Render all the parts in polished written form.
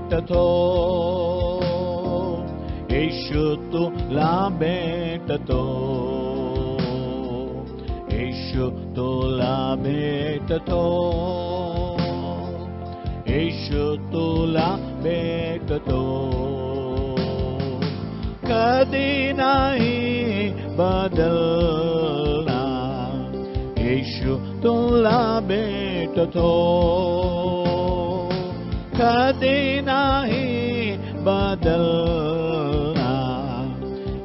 भेटतो, येशू तुला भेटतो, येशू तुला भेटतो, येशू तुला भेटतो. कधी नाही बदलणार, येशू तुला भेटतो, कधी नाही बदलणार,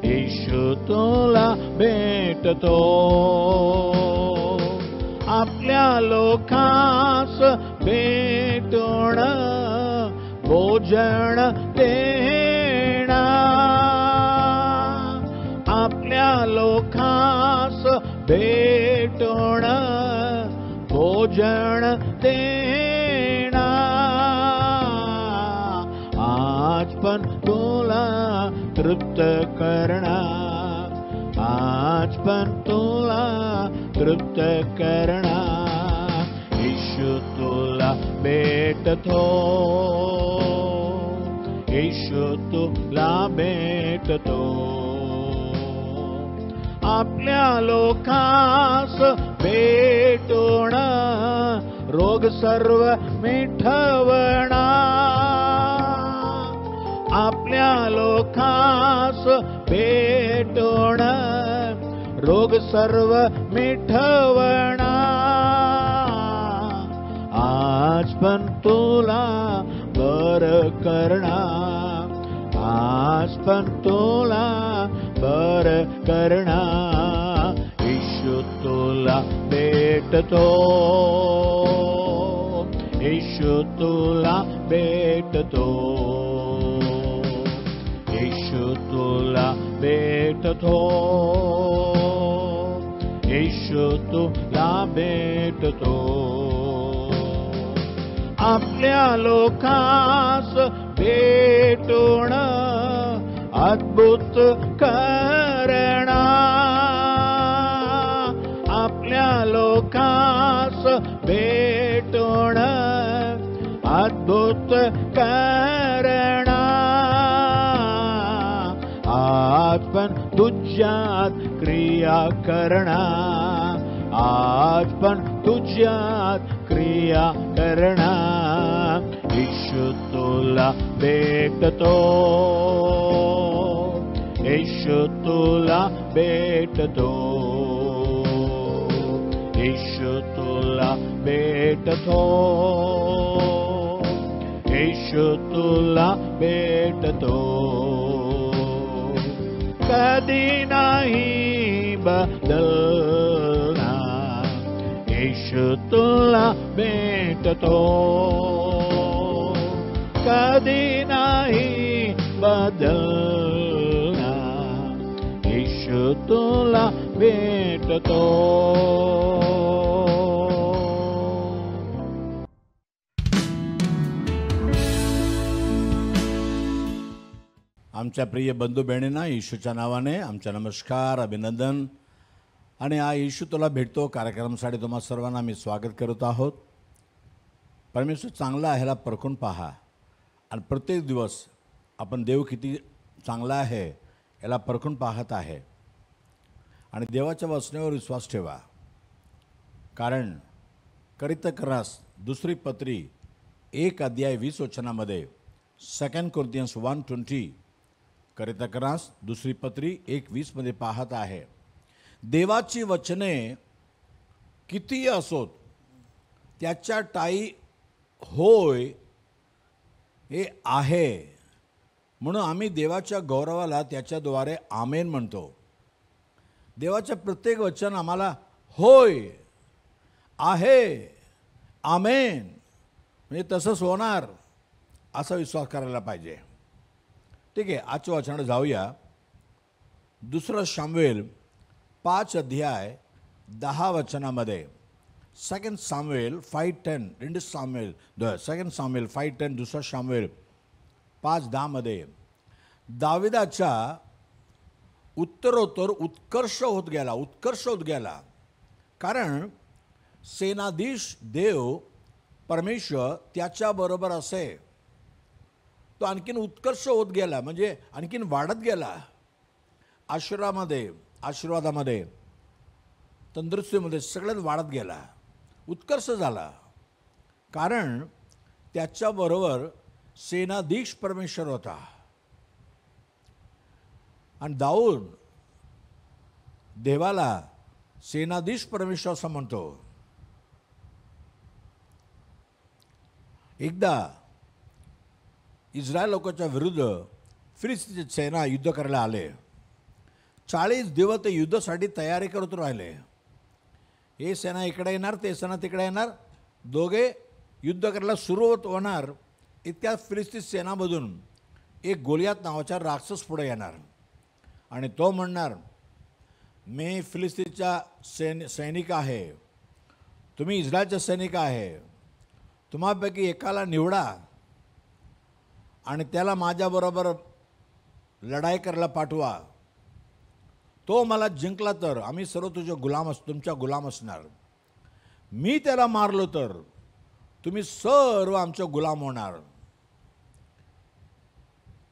येशू तुला भेटतो. आपल्या लोकांस भेटून भोजन देणार, आपल्या लोकांस भेटून भोजन देणार. आज पण तुला तृप्त करणार, आज पण तुला तृप्त करणार, येशू तुला भेटतो, येशू तुला भेटतो. आपल्या लोकांस भेटून रोग सर्व मिटवणार, आपल्या लोकांस भेटून रोग सर्व मिटवणार. आज पण तुला बरं करणार, आज पण तुला बरं करणार, येशू तुला भेटतो, येशू तुला भेटतो, येशू तुला भेटतो, येशू तुला भेटतो. आपल्या लोकांस भेटून अद्भुत करणार, आपल्या लोकांस भेटून अद्भुत करणार. आज पण तुझ्यात क्रिया करणार, आज पण तुझ्यात क्रिया करणार, येशू तुला भेटतो, येशू तुला भेटतो, येशू तुला भेटतो, येशू तुला भेटतो. कधी नाही बदलणार, येशू तुला भेटतो, कधी नाही बदलणार, येशू तुला भेटतो. आमच्या प्रिय बंधू बहिणींना येशूच्या नावाने आमच्या नमस्कार, अभिनंदन आणि हा येशू तुला भेटतो कार्यक्रमासाठी तुम्हा सर्वांना मी स्वागत करत आहोत. परमेश्वर चांगला आहे ह्याला परखून पहा आणि प्रत्येक दिवस आपण देव किती चांगला आहे याला परखून पाहत आहे आणि देवाच्या वचनावर विश्वास ठेवा. कारण करितकरास दुसरी पत्री 1:20 2 कोरिन्थियन्स 1:20 करितकरास दुसरी पत्री 1:20 पाहत आहे. देवाची वचने किती असोत त्याच्या टाई होय हे आहे, म्हणून आम्ही देवाच्या गौरवाला त्याच्याद्वारे आमेन म्हणतो. देवाचं प्रत्येक वचन आम्हाला होय आहे आमेन म्हणजे तसंच होणार असा विश्वास करायला पाहिजे. ठीक आहे, आजच्या वचनाकडे जाऊया. 2 शामुएल 5:10 2 सामुएल 5:10 2 सामुएल 5:10 2 शामुएल 5:10 दाविदाचा उत्तरोत्तर उत्कर्ष होत गेला. कारण सेनाधीश देव परमेश्वर त्याच्याबरोबर असे. तो आणखीन उत्कर्ष होत गेला, म्हणजे आणखीन वाढत गेला. आशीर्वादामध्ये, तंदुरुस्तीमध्ये सगळ्यात वाढत गेला, उत्कर्ष झाला. कारण त्याच्याबरोबर सेनाधीश परमेश्वर होता. आणि दाऊद देवाला सेनाधीश परमेश्वर असं म्हणतो. एकदा इस्रायल लोकांच्या विरुद्ध फिलिस्तीची सेना युद्ध करायला आले. 40 दिवस ते युद्धासाठी तयारी करत राहिले. हे सेना इकडे येणार, ते सेना तिकडे येणार, दोघे युद्ध करायला सुरुवात होणार. इतक्या फिलिस्ती सेनामधून एक गोलियात नावाचा राक्षस पुढे येणार आणि तो म्हणणार, मी फिलिस्तीचा सैनिक आहे, तुम्ही इस्रायलचे सैनिक आहे, तुम्हापैकी एकाला निवडा आणि त्याला माझ्याबरोबर लढाई करायला पाठवा. तो मला जिंकला तर आम्ही सर्व तुमच्या गुलाम असणार. मी त्याला मारलो तर तुम्ही सर्व आमचे गुलाम होणार.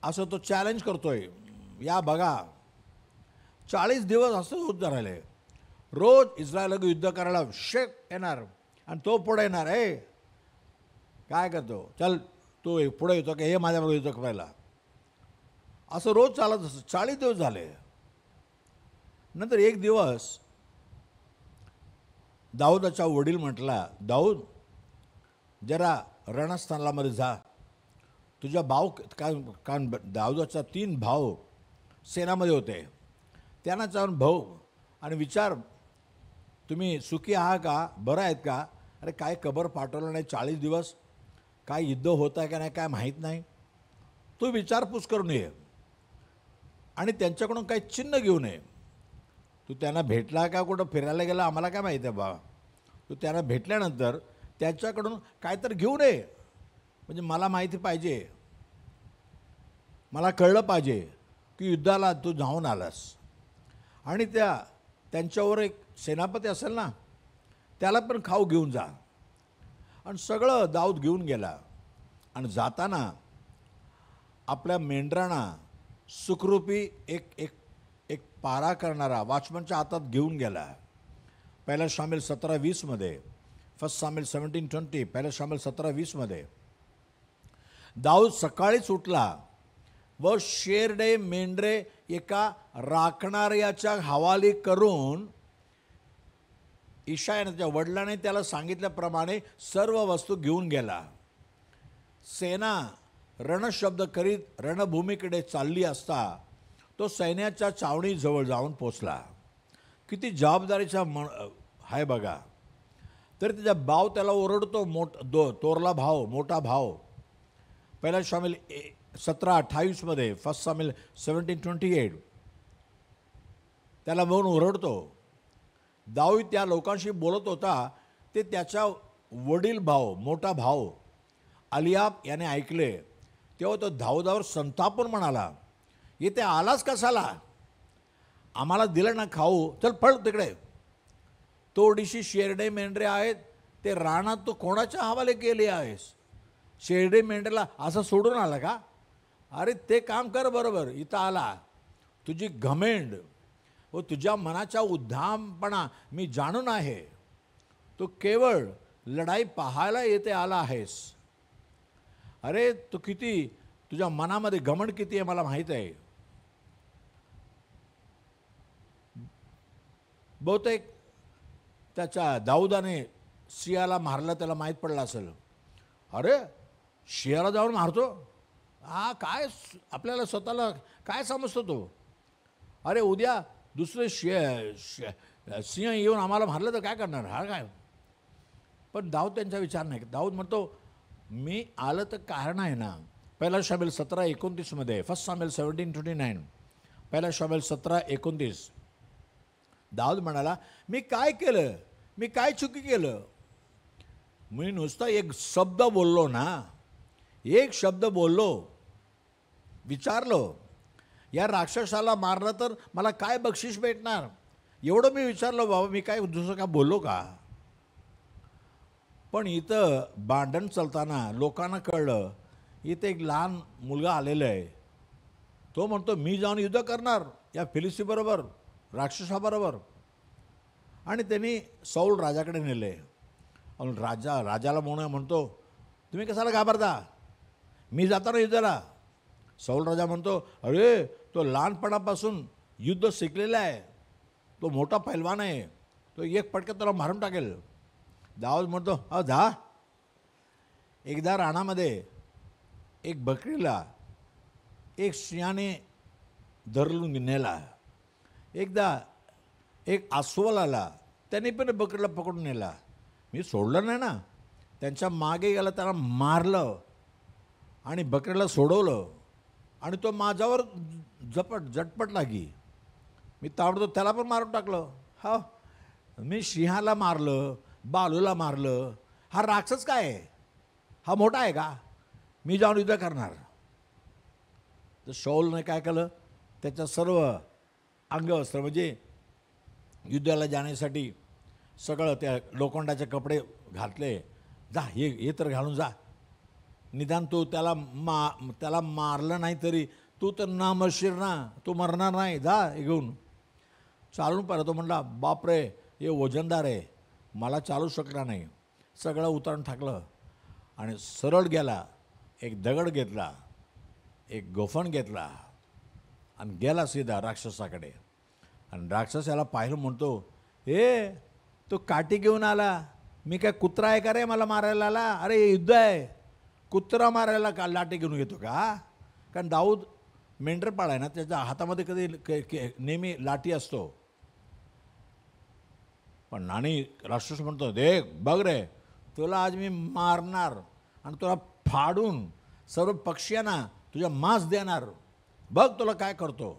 असं तो चॅलेंज करतोय. या बघा, 40 दिवस असं होत राहिले. रोज इस्रायल युद्ध करायला शेक येणार आणि तो पुढे येणार, ए काय करतो, चल तू पुढे येतो का, हे माझ्याबरोबर युद्ध करायला. असं रोज चालत असतं. 40 दिवस झाले. नंतर एक दिवस दाऊदाचा वडील म्हटला, दाऊद जरा रणस्थानामध्ये जा, तुझ्या भाऊ, कारण दाऊदाचा 3 भाऊ सेनामध्ये होते, त्यांना जाऊन भाऊ आणि विचार, तुम्ही सुखी आहात का, बरं आहेत का. अरे काय कबर पाठवलं नाही, 40 दिवस काय युद्ध होत आहे का नाही काय माहीत नाही, तू विचारपूस करून ये आणि त्यांच्याकडून काही चिन्ह घेऊन ये. तू त्यांना भेटला का, कुठं फिरायला गेला आम्हाला काय माहीत आहे बा. तू त्यांना भेटल्यानंतर त्याच्याकडून काहीतरी घेऊन ये, म्हणजे मला माहिती पाहिजे, मला कळलं पाहिजे की युद्धाला तू जाऊन आलास. आणि त्यांच्यावर एक सेनापती असेल ना, त्याला पण खाऊ घेऊन जा. आणि सगळं दाऊद घेऊन गेला. आणि जाताना आपल्या मेंढरांना सुखरूपी एक पारा करणारा वॉचमनच्या हातात घेऊन गेला. पहिला शामिल 17:20 फर्स्ट शामिल 17:20, पहिला शामिल 17:20 दाऊद सकाळीच उठला व शेरडे मेंढरे एका राखणाऱ्याच्या हवाली करून इशायाच्या वडिलांनी त्याला सांगितल्याप्रमाणे सर्व वस्तू घेऊन गेला. सेना रणशब्द करीत रणभूमीकडे चालली असता तो सैन्याच्या चावणीजवळ जाऊन पोचला. किती जबाबदारीचा आहे बघा. तरी त्याचा भाव त्याला ओरडतो, तोरला भाव, मोठा भाव. पहिला शामिल 17:28 फर्स्ट शामिल 17:28 त्याला बघून ओरडतो. दाऊद त्या लोकांशी बोलत होता ते त्याचा वडील भाव, मोठा भाव अलियाब याने ऐकले. तेव्हा तो दाऊदावर संतापून म्हणाला, येथे आलास कसाला, आम्हाला दिलं ना खाऊ, चल पळ तिकडे. तोडीशी शेरडे मेंढरे आहेत, ते रानात तू कोणाच्या हवाले केले आहेस. शेरडे मेंढऱ्याला असं सोडून आला का. अरे ते काम कर बरोबर. इथं आला, तुझी घमेंड व तुझ्या मनाचा उद्दामपणा मी जाणून आहे. तू केवळ लढाई पाहायला येथे आला आहेस. अरे तू किती, तुझ्या मनामध्ये घमंड किती आहे मला माहीत आहे. बहुतेक त्याच्या दाऊदाने सियाला मारला, त्याला माहीत पडलं असेल. अरे सियाला जाऊन मारतो, हा काय आपल्याला स्वतःला काय समजतो तो. अरे उद्या दुसरे सिंह येऊन आम्हाला मारलं तर काय करणार, हा काय. पण दाऊद त्यांचा विचार नाही. दाऊद म्हणतो, मी आलं तर कारण आहे ना. पहिला शामिल 17:29 फर्स्ट शामिल 17:29 पहिला शामिल 17:29 दाऊद म्हणाला, मी काय केलं, मी काय चुकी केलं. मी नुसता एक शब्द बोललो ना, एक शब्द बोललो, विचारलो, या राक्षसाला मारलं तर मला काय बक्षीस भेटणार, एवढं मी विचारलो बाबा, मी काय दुसरं का बोललो का. पण इथं भांडण चालताना लोकांना कळलं इथे एक लहान मुलगा आलेला आहे. तो म्हणतो मी जाऊन युद्ध करणार या फिलिस्तीबरोबर, राक्षसाबरोबर. आणि त्यांनी सौल राजाकडे नेले. आणि राजाला म्हणतो तुम्ही कशाला घाबरता, मी जातो ना युद्धाला. सौल राजा म्हणतो अरे तो लहानपणापासून युद्ध शिकलेला आहे, तो मोठा पैलवान आहे, तो एक फटक्यात त्याला मारून टाकेल. दाऊद म्हणतो हा जा. एकदा रानामध्ये एक बकरीला एक सिंहाने धरलून नेला. एकदा एक अस्वल आला, त्याने पण बकरीला पकडून नेला. मी सोडलं नाही ना, त्यांच्या मागे गेला, त्याला मारलं आणि बकरीला सोडवलं. आणि तो माझ्यावर झटपट लागी. मी ताबडतोब त्याला पण मारून टाकलं. हा, मी सिंहाला मारलं, बालूला मारलं. हा राक्षस काय आहे, हा मोठा आहे का, मी जाऊन युद्ध करणार. तर शौलने काय केलं, त्याचं सर्व अंगवस्त्र म्हणजे युद्धाला जाण्यासाठी सगळं त्या लोखंडाचे कपडे घातले. जा हे तर घालून जा, निदान तू त्याला मारलं नाही तरी तू तर ना मरशील ना, तू मरणार नाही, जा हे घेऊन. चालून पाहिलं. तो म्हणला बापरे हे वजनदार आहे, मला चालू शकला नाही. सगळं उतरून टाकलं आणि सरळ गेला. एक दगड घेतला, एक गोफण घेतला आणि गेला सीधा राक्षसाकडे. आणि राक्षस याला पाहिलं, म्हणतो ए तो काठी घेऊन आला, मी काय कुत्रा आहे का रे मला मारायला आला. अरे हे युद्ध आहे, कुत्रा मारायला का लाठी घेऊन घेतो का. कारण दाऊद मेंढरपाळ आहे ना, त्याच्या हातामध्ये कधी नेहमी लाठी असतो. पण आणि राक्षस म्हणतो देख बघ रे, तुला आज मी मारणार आणि तुला फाडून सर्व पक्ष्यांना तुझ्या मांस देणार, बघ तुला काय करतो.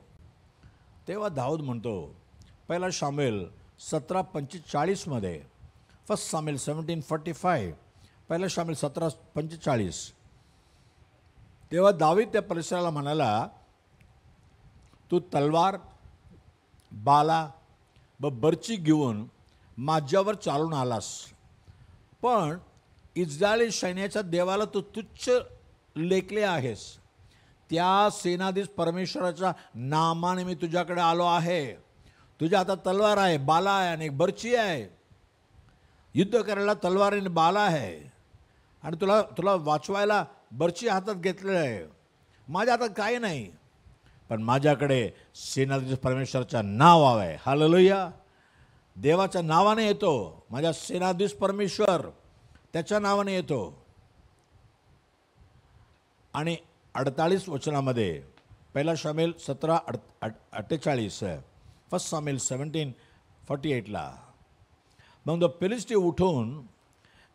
तेव्हा दाऊद म्हणतो, पहिला शामुएल 17:45 फर्स्ट शामुएल 17:45, पहिला शामुएल 17:45. तेव्हा दावीद त्या परिसराला म्हणाला, तू तलवार, बाला व बर्ची घेऊन माझ्यावर चालून आलास, पण इस्रायली सैन्याच्या देवाला तू तुच्छ लेखले आहेस. त्या सेनाधीश परमेश्वराच्या नामाने मी तुझ्याकडे आलो आहे. तुझ्या हातात तलवार आहे, बाला आहे आणि एक बर्ची आहे. युद्ध करायला तलवार आणि बाला आहे आणि तुला वाचवायला बर्ची हातात घेतलेलं आहे. माझ्या हातात काही नाही, पण माझ्याकडे सेनाधीश परमेश्वराचं नाव आहे. हालेलुया. देवाच्या नावाने येतो, माझ्या सेनाधीश परमेश्वर त्याच्या नावाने येतो. आणि 48 वचनामध्ये पहिला शामुएल 17:48, फर्स्ट शामुएल 17:48 मग तो फिलिस्ती उठून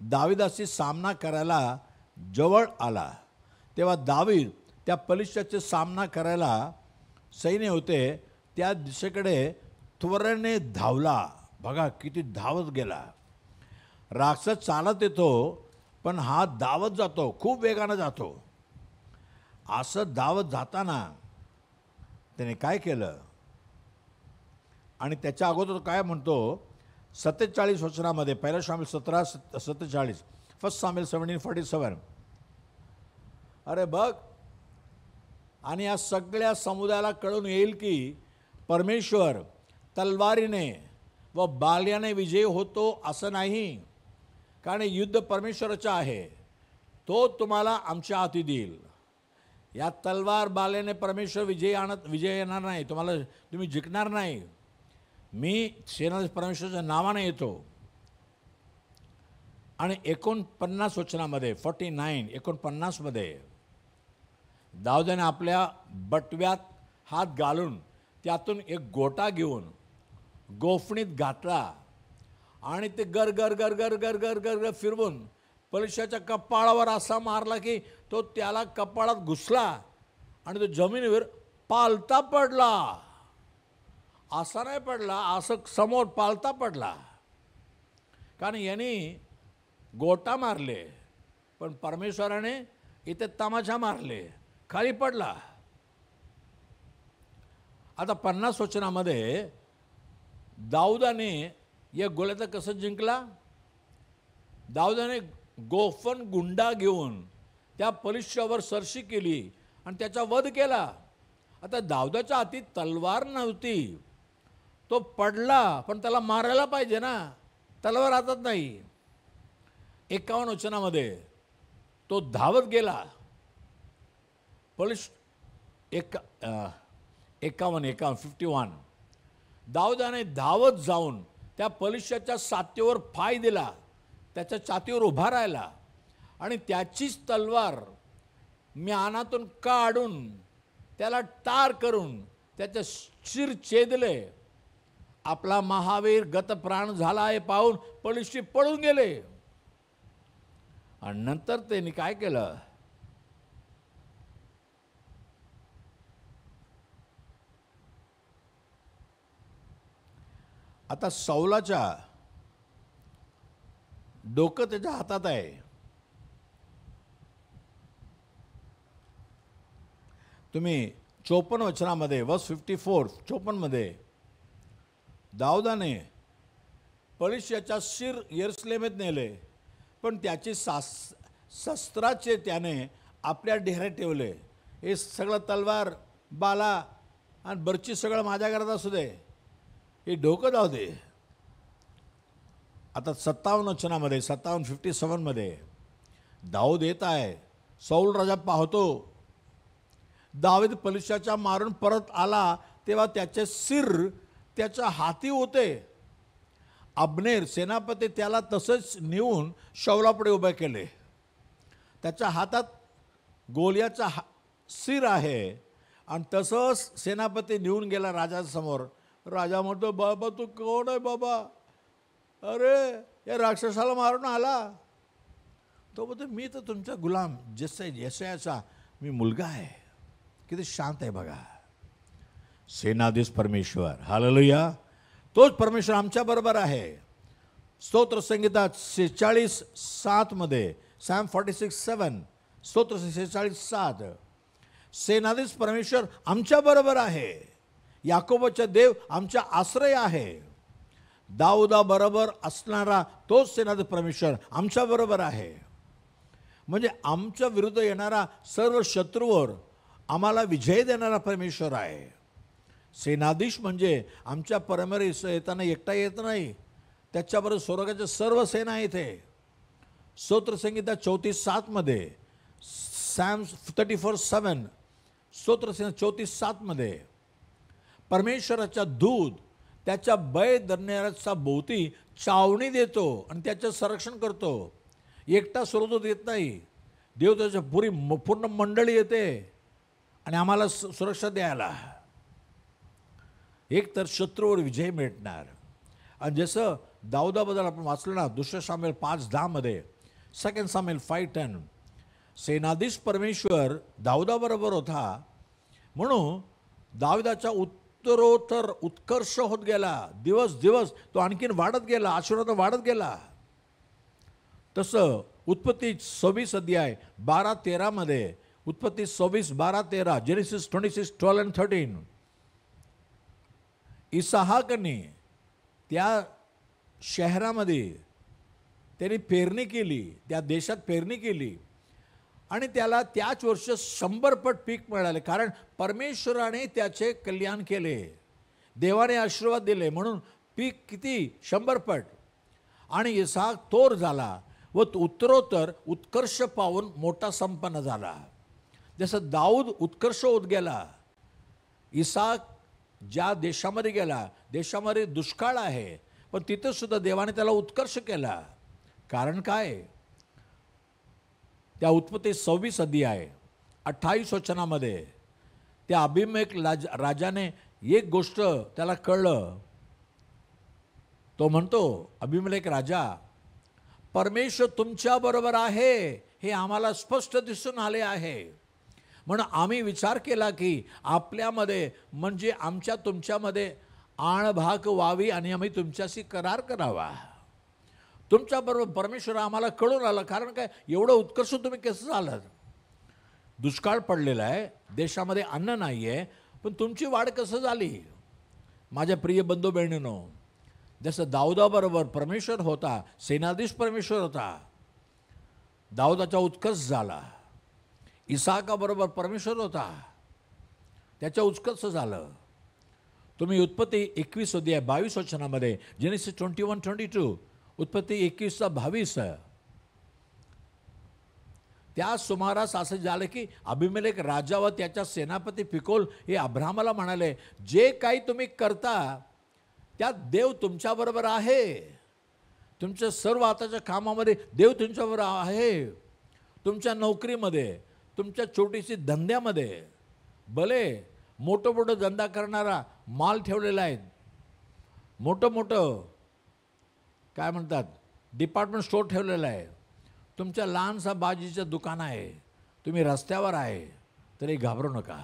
दाविदाशी सामना करायला जवळ आला. तेव्हा दावीद त्या फिलिस्त्याचा सामना करायला सैन्य होते त्या दिशेकडे त्वरेने धावला. बघा किती धावत गेला. राक्षस चालत येतो, पण हा धावत जातो, खूप वेगानं जातो. असं धावत जाताना त्याने काय केलं आणि त्याच्या अगोदर काय म्हणतो 47 वचनामध्ये, पहिला शामुएल 17:47, फर्स्ट शामुएल 17:47. अरे बघ, आणि या सगळ्या समुदायाला कळून येईल की परमेश्वर तलवारीने व बाल्याने विजयी होतो असं नाही, कारण युद्ध परमेश्वराचं आहे. तो तुम्हाला आमच्या हाती देईल. या तलवार बाल्याने परमेश्वर विजय येणार नाही, तुम्ही जिंकणार नाही. मी सेनाधीश परमेश्वराच्या नावाने येतो. आणि 49 वचनामध्ये 49 दाऊदाने आपल्या बटव्यात हात घालून त्यातून एक गोटा घेऊन गोफणीत घातला आणि ते गर गर गर गर गर गर गर गर फिरवून पलिशाच्या कपाळावर असा मारला की तो त्याला कपाळात घुसला आणि तो जमिनीवर पालता पडला. असा नाही पडला, असं समोर पालता पडला. कारण यांनी गोटा मारले, पण परमेश्वराने इथे तमाशा मारले, खाली पडला. आता 50 वचनामध्ये दाऊदाने या गोळ्याचा कसं जिंकला. दाऊदाने गोफन गुंडा घेऊन त्या पलिश्यावर सरशी केली आणि त्याचा वध केला. आता दाऊदाच्या हाती तलवार नव्हती, तो पडला, पण त्याला मारायला पाहिजे ना, तलवार हातात नाही. 51 वचनामध्ये तो धावत गेला. पलिश 51 दाऊदाने धावत जाऊन त्या पलिश्याच्या साथीवर पाय दिला, त्याच्या छातीवर उभा राहिला आणि त्याचीच तलवार म्यानातून काढून त्याला टार करून त्याचे शिर छेदले. आपला महावीर गतप्राण झाला हे पाहून पलिश्ती पळून गेले. आणि नंतर त्यांनी काय केलं, आता सौलाच्या डोकं त्याच्या हातात आहे. तुम्ही 54 वचनामध्ये वर्स 54 मध्ये दाऊदाने पलिश्याचा शिर यरुशलेमेत नेले, पण त्याची शस्त्राचे त्याने आपल्या डेऱ्यात ठेवले. हे सगळं तलवार, बाला आणि बर्ची सगळं माझ्या घरात असू दे, हे डोकं जाऊ दे. आता 57 वचनामध्ये 57 मध्ये दाऊद येत आहे. सौल राजा पाहतो, दावीद पलिश्याचा मारून परत आला तेव्हा त्याचे शिर त्याच्या हाती होते. अब्नेर सेनापती त्याला तसंच नेऊन शौलापुढे उभे केले. त्याच्या हातात गोलियाचा शिर आहे आणि तसंच सेनापती नेऊन गेला राजासमोर. राजा म्हणतो, बाबा तू कोण आहे बाबा? अरे या राक्षसाला मारून आला. तो म्हणतो, मी तर तुमचा गुलाम यशायाचा मी मुलगा आहे. किती शांत आहे बघा. सेनाधीश परमेश्वर, हालेलुया. तोच परमेश्वर आमच्या बरोबर आहे. स्तोत्र संगीता 46:7 मध्ये, Psalm 46:7, स्तोत्र 46:7, सेनाधीश परमेश्वर आमच्या बरोबर आहे. याकोबाचा देव आमचा आश्रय आहे. दाऊदा बरोबर असणारा तोच सेनाधीश परमेश्वर आमच्या बरोबर आहे. म्हणजे आमच्या विरुद्ध येणारा सर्व शत्रूवर आम्हाला विजय देणारा परमेश्वर आहे. सेनाधीश म्हणजे आमच्या परमेश्वर येताना एकटा येत नाही, त्याच्याबरोबर स्वर्गाच्या सर्व सेना येते. स्तोत्र संगीता 34:7 मध्ये, Psalm 34:7, स्तोत्र संगीता 34:7 मध्ये परमेश्वराचा दूत त्याच्या भय धरणाऱ्याचा भोवती चावणी देतो आणि त्याचं संरक्षण करतो. एकटा स्वर्गदूत येत नाही, देव त्याच्या पूर्ण मंडळी येते आणि आम्हाला सुरक्षा द्यायला. एक तर शत्रूवर विजय मिळणार. आणि जसं दाऊदाबद्दल आपण वाचलं ना, 2 सामुएल 5:10 मध्ये, 2 सामुएल 5:10, सेनाधीश परमेश्वर दाऊदाबरोबर होता म्हणून दाऊदाचा उत्तरोत्तर उत्कर्ष होत गेला. दिवस दिवस तो आणखीन वाढत गेला, आशीर्वाद वाढत गेला. तसं उत्पत्ती 26 अध्याय 12-13 मध्ये, उत्पत्ती 26:12-13, जेनेसिस 26:12 and 13, इसहाकने त्या शहरामध्ये त्यांनी पेरणी केली, त्या देशात पेरणी केली आणि त्याला त्याच वर्ष 100 पट पीक मिळाले. कारण परमेश्वराने त्याचे कल्याण केले, देवाने आशीर्वाद दिले म्हणून पीक किती 100 पट. आणि इसहाक थोर झाला व उत्तरोत्तर उत्कर्ष पावून मोठा संपन्न झाला. जसं दाऊद उत्कर्ष होत गेला, इसहाक ज्या देशामध्ये गेला, देशामध्ये दुष्काळ आहे, पण तिथं सुद्धा देवाने त्याला उत्कर्ष केला. कारण काय? त्या उत्पत्ती 26 अध्याय 28 वचनामध्ये त्या अभिमेक राजाने एक गोष्ट त्याला कळलं. तो म्हणतो, अभिमेलेक राजा, परमेश्वर तुमच्या बरोबर आहे हे आम्हाला स्पष्ट दिसून आले आहे. म्हणून आम्ही विचार केला की आपल्यामध्ये म्हणजे आमच्या तुमच्यामध्ये आणभाग व्हावी आणि आम्ही तुमच्याशी करार करावा. तुमच्याबरोबर परमेश्वर आम्हाला कळून आलं. कारण काय, एवढं उत्कर्ष तुम्ही कसं झालं? दुष्काळ पडलेला आहे, देशामध्ये अन्न नाही आहे, पण तुमची वाढ कसं झाली? माझ्या प्रिय बंधू बहिणींनो, जसं दाऊदाबरोबर परमेश्वर होता, सेनाधीश परमेश्वर होता, दाऊदाचा उत्कर्ष झाला. इसाकाबरोबर परमेश्वर होता, त्याच्या उत्कर्ष झालं. तुम्ही उत्पत्ती 21 अध्याय 22 वचनामध्ये, जेनेसिस 21:22, उत्पत्ती 21:22, त्या सुमारास असं झालं की अभिमेलेक राजा व त्याच्या सेनापती फिकोल हे अब्राहमाला म्हणाले, जे काही तुम्ही करता त्यात देव तुमच्याबरोबर आहे. तुमच्या सर्व आताच्या कामामध्ये देव तुमच्याबरोबर आहे. तुमच्या नोकरीमध्ये, तुमच्या छोटीशी धंद्यामध्ये, भले मोठं मोठं धंदा करणारा माल ठेवलेला आहे, मोठं काय म्हणतात डिपार्टमेंट स्टोअर ठेवलेला आहे, तुमच्या लहानसा बाजीचं दुकान आहे, तुम्ही रस्त्यावर आहे, तरी घाबरू नका.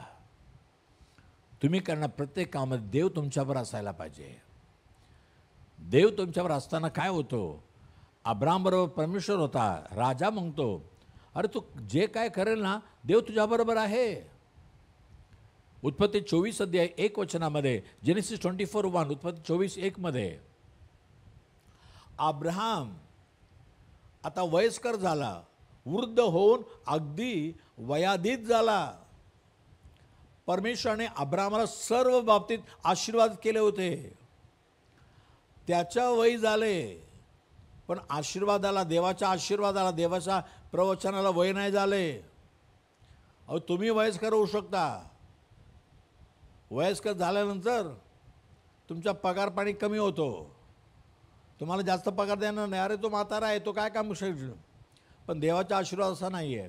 तुम्ही करणार प्रत्येक कामात देव तुमच्यावर असायला पाहिजे. देव तुमच्यावर असताना काय होतो, अब्राहमबरोबर परमेश्वर होता. राजा म्हणतो, अरे तू जे काय करेल ना, देव तुझ्याबरोबर आहे. उत्पत्ती 24 अध्याय 1 वचनामध्ये, जेनेसिस 24:1, उत्पत्ती 24:1 मध्ये, अब्राहम आता वयस्कर झाला, वृद्ध होऊन अगदी वयाधीत झाला. परमेश्वराने अब्राहमाला सर्व बाबतीत आशीर्वाद केले होते. त्याच्या वय झाले, पण आशीर्वादाला, देवाच्या आशीर्वादाला, देवाच्या प्रवचनाला वय नाही झाले. अहो, तुम्ही वयस्कर होऊ शकता. वयस्कर झाल्यानंतर तुमचा पगार पाणी कमी होतो. तुम्हाला जास्त पगार देणार नाही. अरे तो म्हातारा आहे, तो काय काम करू. पण देवाचा आशीर्वाद असा नाही आहे.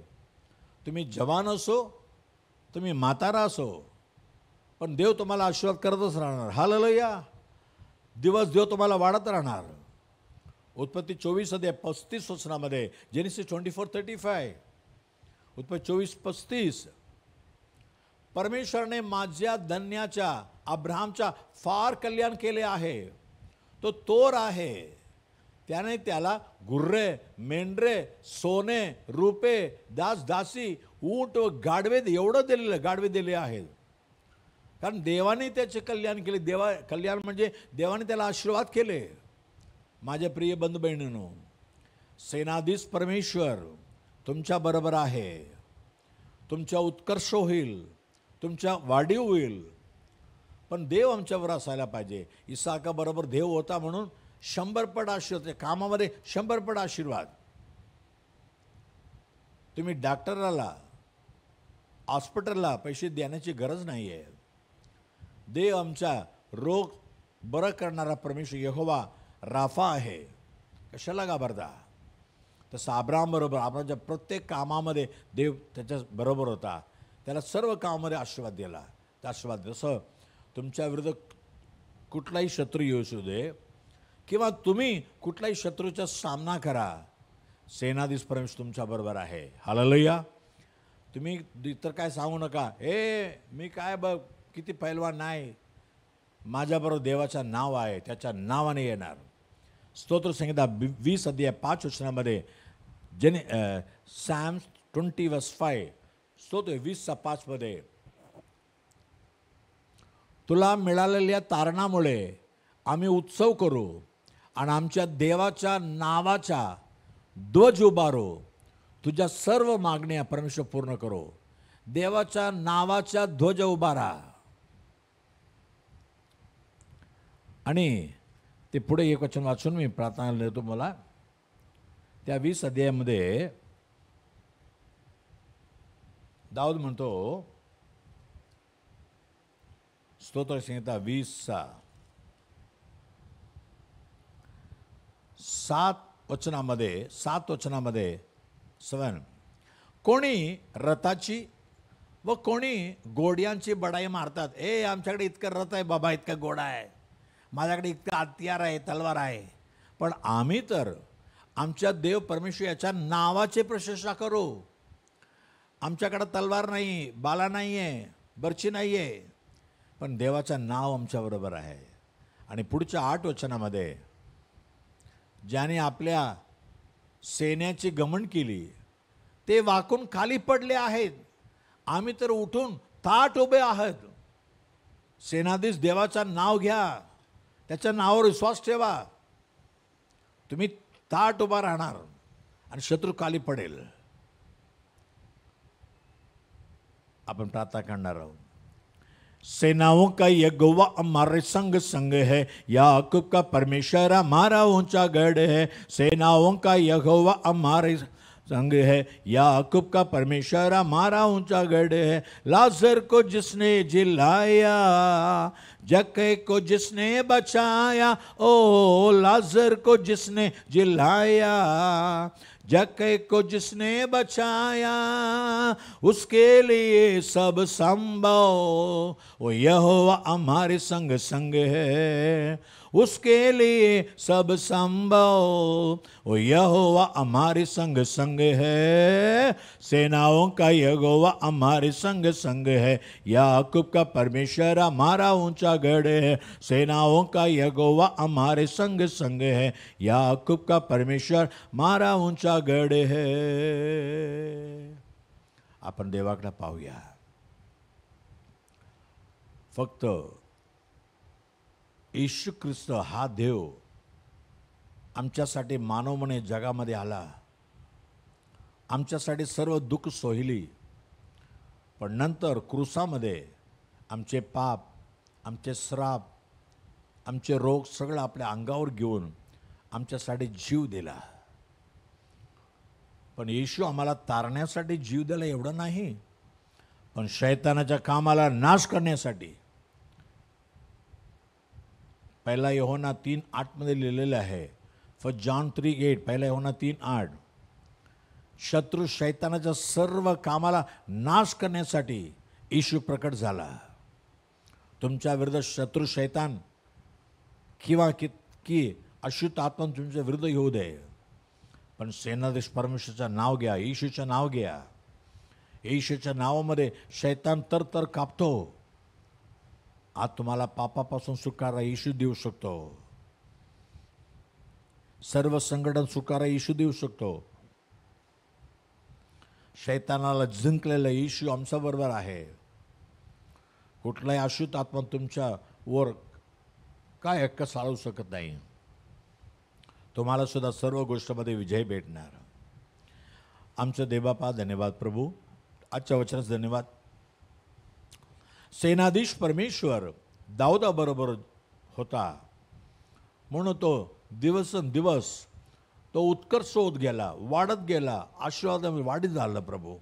तुम्ही जवान असो, तुम्ही म्हातारा असो, पण देव तुम्हाला आशीर्वाद करतच राहणार. हालेलुया. दिवस देव तुम्हाला वाढत राहणार. उत्पत्ती 24 अध्याय 35 वचनामध्ये, जेनेसिस 24:35, उत्पत्ती 24:35, परमेश्वराने माझ्या धन्याच्या अब्राहमच्या फार कल्याण केले आहे. तो तोर आहे. त्याने त्याला गुर्रे, मेंढरे, सोने, रुपे, दास दासी, ऊंट व गाढवे गाढवे दिले आहेत. कारण देवाने त्याचे कल्याण केले. कल्याण म्हणजे देवाने त्याला आशीर्वाद केले. माझ्या प्रिय बंधू बहिणींनो, सेनाधीश परमेश्वर तुमच्या बरोबर आहे. तुमच्या उत्कर्ष होईल, तुमच्या वाढीव होईल, पण देव आमच्यावर असायला पाहिजे. इसाकाबरोबर देव होता म्हणून 100 पट आशीर्वाद, कामामध्ये 100 पट आशीर्वाद. तुम्ही डॉक्टरला, हॉस्पिटलला पैसे देण्याची गरज नाही आहे. देव आमचा रोग बरं करणारा परमेश्वर यहोवा राफा आहे. कशाला घाबरता. तसं अब्राहमबरोबर अब्राहमच्या प्रत्येक कामामध्ये देव त्याच्या बरोबर होता. त्याला सर्व कामामध्ये आशीर्वाद दिला. त्या आशीर्वाद, जसं तुमच्या विरुद्ध कुठलाही शत्रू येऊ दे किंवा तुम्ही कुठलाही शत्रूचा सामना करा, सेनाधीश परमेश्वर तुमच्याबरोबर आहे. हालेलुया. तुम्ही इतर काय सांगू नका, मी काय बघ किती पैलवान नाही, माझ्याबरोबर देवाचं नाव आहे, त्याच्या नावाने येणार. स्तोत्र संहिता 20 अध्याय 5 वचनामध्ये, Psalms 20:5, स्तोत्र 20:5 मध्ये, तुला मिळालेल्या तारणामुळे आम्ही उत्सव करू आणि आमच्या देवाच्या नावाचा ध्वज उभारू. तुझ्या सर्व मागण्या परमेश्वर पूर्ण करो. देवाच्या नावाचा ध्वज उभारा. आणि ते पुढे एक वचन वाचून मी प्रार्थना देतो मला. त्या 20 अध्यायामध्ये दाऊद म्हणतो, स्तोत्र संहिता 20:7 वचनामध्ये 7 कोणी रथाची व कोणी घोड्यांची बडाई मारतात. आमच्याकडे इतकं रथ आहे बाबा, इतका घोडा आहे, माझ्याकडे इतकं हत्यार आहे, तलवार आहे. पण आम्ही तर आमच्या देव परमेश्वर याच्या नावाचे प्रशंसा करू. आमच्याकडे तलवार नाही, बाला नाही आहे, बर्ची नाही आहे, पण देवाचं नाव आमच्याबरोबर आहे. आणि पुढच्या 8 वचनामध्ये, ज्याने आपल्या सेनेची गमन केली ते वाकून खाली पडले आहेत, आम्ही तर उठून ताठ उभे आहोत. सेनाधीश देवाचं नाव घ्या, त्याच्या नावावर विश्वास ठेवा, तुम्ही ताठ उभा राहणार आणि शत्रू खाली पडेल. आपण प्रार्थना करणार आहोत. सेनाओं का यहोवा हमारे संग संग है, याकूब का परमेश्वर हमारा ऊंचा गढ़ है. सेनाओं का यहोवा हमारे संग है, याकूब का परमेश्वर हमारा ऊंचा गढ़ है. लाजर को जिसने जिलाया, जक्के को जिसने बचाया, ओ लाजर को जिसने जिलाया, जक्के को जिसने बचाया, उसके लिए सब संभव. वो यहोवा हमारे संग संग है, उसके लिए सब संभव. वो यहोवा हमारे संग संग है, सेनाओं का यहोवा हमारे संग संग है. याकूब का परमेश्वर हमारा ऊंचा गढ़ है, सेनाओं का यहोवा हमारे संग संग है. याकूब का परमेश्वर हमारा ऊंचा गढ़ है. आपण देवाकडे पाहूया. फक्त येशू ख्रिस्त हा देव आमच्यासाठी मानव म्हणे जगामध्ये आला, आमच्यासाठी सर्व दुःख सोहिली, पण नंतर क्रूसामध्ये आमचे पाप, आमचे श्राप, आमचे रोग सगळं आपल्या अंगावर घेऊन आमच्यासाठी जीव दिला. पण येशू आम्हाला तारण्यासाठी जीव दिला एवढं नाही, पण शैतानाच्या कामाला नाश करण्यासाठी. पहिला योहाना 3:8 मध्ये लिहिलेलं आहे. फर्स्ट जॉन 3:8, पहिला योहाना 3:8. शत्रू शैतानाच्या सर्व कामाला नाश करण्यासाठी येशू प्रकट झाला. तुमच्या विरुद्ध शत्रू शैतान किंवा की अशुद्ध आत्मा तुमच्या विरुद्ध येऊ दे, पण सेनाधीश परमेश्वराचं नाव घ्या, येशूचं नाव घ्या. येशूच्या नावामध्ये शैतान तर कापतो. आज तुम्हाला पापापासून सुटकारा येशू देऊ शकतो. सर्व संकटांना सुटकारा येशू देऊ शकतो. शैतानाला जिंकलेला येशू आमच्या बरोबर आहे. कुठलाही अशुद्ध आत्मा तुमच्या वर काय हक्क चालवू शकत नाही. तुम्हाला सुद्धा सर्व गोष्टीमध्ये विजय भेटणार. आमचं देवबापा धन्यवाद प्रभू, आजच्या वचनास धन्यवाद. सेनाधीश परमेश्वर दाऊदाबरोबर होता म्हणून तो दिवसेंदिवस तो उत्कर्ष होत गेला, वाढत गेला, आशीर्वाद वाढीत झाला प्रभू.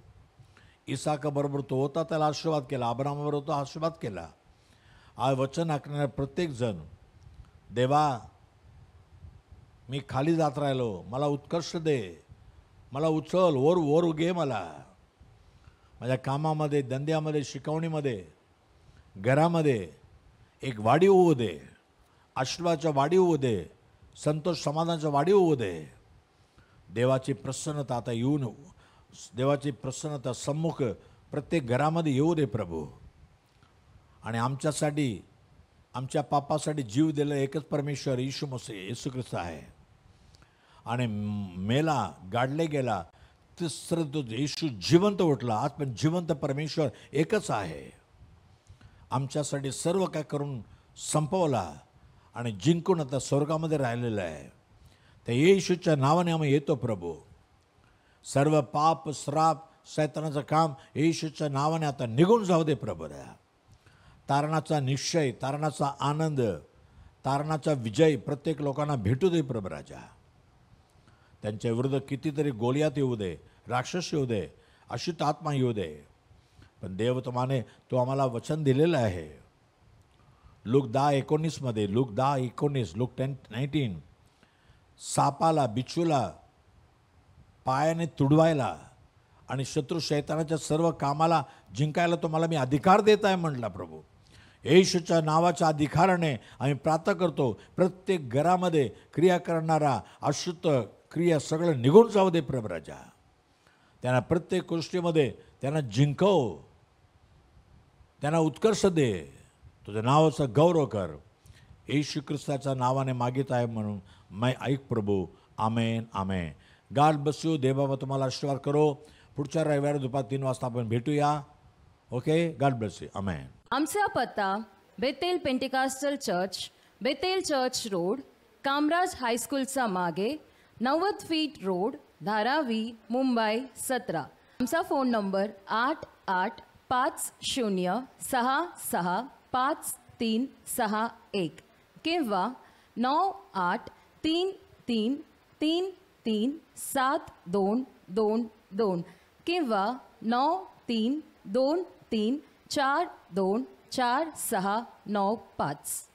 इसाकाबरोबर तो होता, त्याला आशीर्वाद केला. अब्राहामाबरोबर तो आशीर्वाद केला. आज वचन ऐकणारा प्रत्येक जण, देवा मी खाली जात राहिलो, मला उत्कर्ष दे, मला उचल, वर घे, मला माझ्या कामामध्ये, धंद्यामध्ये, शिकवणीमध्ये, घरामध्ये एक वाढी होऊ दे, आशीर्वादाच्या वाढी होऊ दे, संतोष समाधानाच्या वाढी होऊ दे. देवाची प्रसन्नता आता येऊन, देवाची प्रसन्नता सम्मुख प्रत्येक घरामध्ये येऊ दे प्रभू. आणि आमच्यासाठी, आमच्या पापासाठी जीव दिलेला एकच परमेश्वर येशू मसीह, येशू ख्रिस्त आहे. आणि मेला, गाडले गेला, तिसरं तो येशू जिवंत उठला. आज पण जिवंत परमेश्वर एकच आहे. आमच्यासाठी सर्व काय करून संपवला आणि जिंकून आता स्वर्गामध्ये राहिलेलं आहे. त्या येशूच्या नावाने आम्ही येतो प्रभू. सर्व पाप, श्राप, शैतानाचं काम येशूच्या नावाने आता निघून जाऊ दे प्रभू. तारणाचा निश्चय, तारणाचा आनंद, तारणाचा विजय प्रत्येक लोकांना भेटू दे प्रभू राजा. त्यांच्या विरुद्ध कितीतरी गोलियात येऊ दे, राक्षस येऊ दे, अशुद्ध आत्मा येऊ दे, पण देव तुम्हाने तो आम्हाला वचन दिलेलं आहे. लूक 10:19 मध्ये, लूक 10:19, लूक 10:19, सापाला, बिच्छूला पायाने तुडवायला आणि शत्रू शैतानाच्या सर्व कामाला जिंकायला तुम्हाला मी अधिकार देत आहे म्हटला प्रभू. येशूच्या नावाच्या अधिकाराने आम्ही प्रार्थना करतो. प्रत्येक घरामध्ये क्रिया करणारा अशुद्ध क्रिया सगळं निघून जाऊ दे प्रभू राजा. त्यांना प्रत्येक गोष्टीमध्ये त्यांना जिंकव, त्यांना उत्कर्ष दे. तुझ्या नावाचा गौरव कर. येशू ख्रिस्ताच्या नावाने मागित आहे म्हणून मैं ऐक प्रभू. आमेन, आमेन. God bless you. देवबाबा तुम्हाला आशीर्वाद करो. पुढच्या रविवारी दुपारी 3 वाजता आपण भेटूया. Okay, God bless you. आमेन. आमचा पत्ता Bethel Pentecostal church, Bethel church road, Kamaraj हायस्कूलचा मागे, 90 फीट रोड, धारावी, मुंबई 17. आमचा फोन नंबर 88 50665361 किंवा 9333333722 किंवा 932334249695.